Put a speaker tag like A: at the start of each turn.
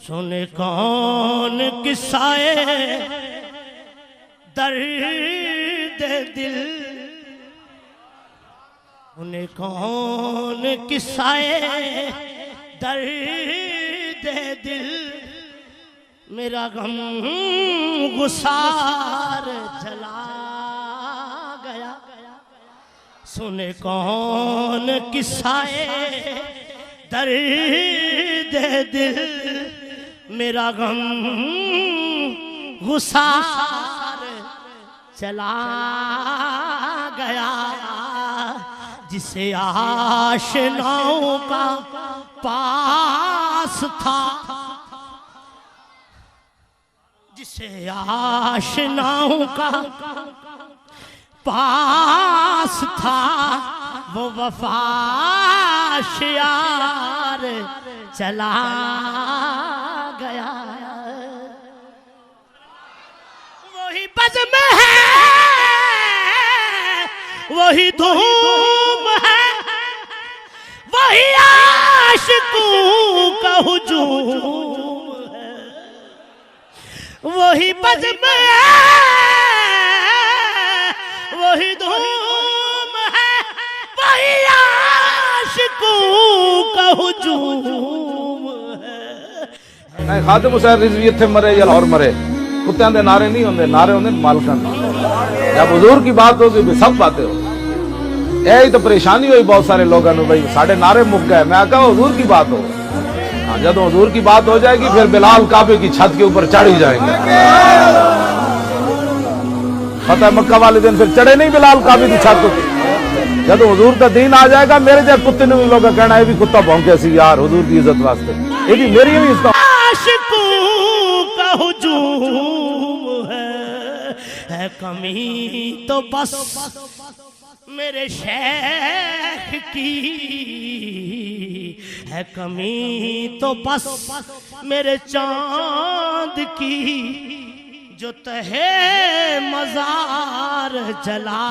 A: سنے کون قصائے درد دل، سنے کون قصائے درد دل، میرا غم غسار جلا گیا. سنے کون قصائے درد دل، میرا غم غسار چلا گیا. جسے آشناؤں کا پاس تھا، جسے آشناؤں کا پاس تھا، وہ وفا شیار چلا گیا. وہی بزم ہے، وہی دھوم ہے، وہی عاشقوں کا ہجوم ہے. وہی بزم ہے، وہی دھوم ہے، وہی عاشقوں کا ہجوم ہے.
B: خادم حسین رضوی اتھے مرے یا لاہور مرے، کتیاں دے نعرے نہیں ہوندے، نعرے ہوندے مالکاں دے. جب حضور کی بات ہوگی بھی سب باتیں ہو. یہی تو پریشانی ہوئی بہت سارے لوگوں نے، بھائی ساڑھے نعرے مک گئے. میں کہا حضور کی بات ہو، جب حضور کی بات ہو جائے گی پھر بلال کعبے کی چھت کے اوپر چڑھ ہی جائیں گے. فتح مکہ والے دن پھر چڑھے نہیں بلال کعبے کی چھت. جب حضور کا دین آ جائے گا، میرے جب کتے نے بھی لوگا کہنا ہے بھی کتا بھونکے سی یار حضور کی عزت واسطے. یہ بھی میری بھی عزت.
A: عاشقوں کا ہجوم ہے کمی تو بس میرے شیخ کی، ہے کمی تو بس میرے چاند کی، جو تہے مزار جلا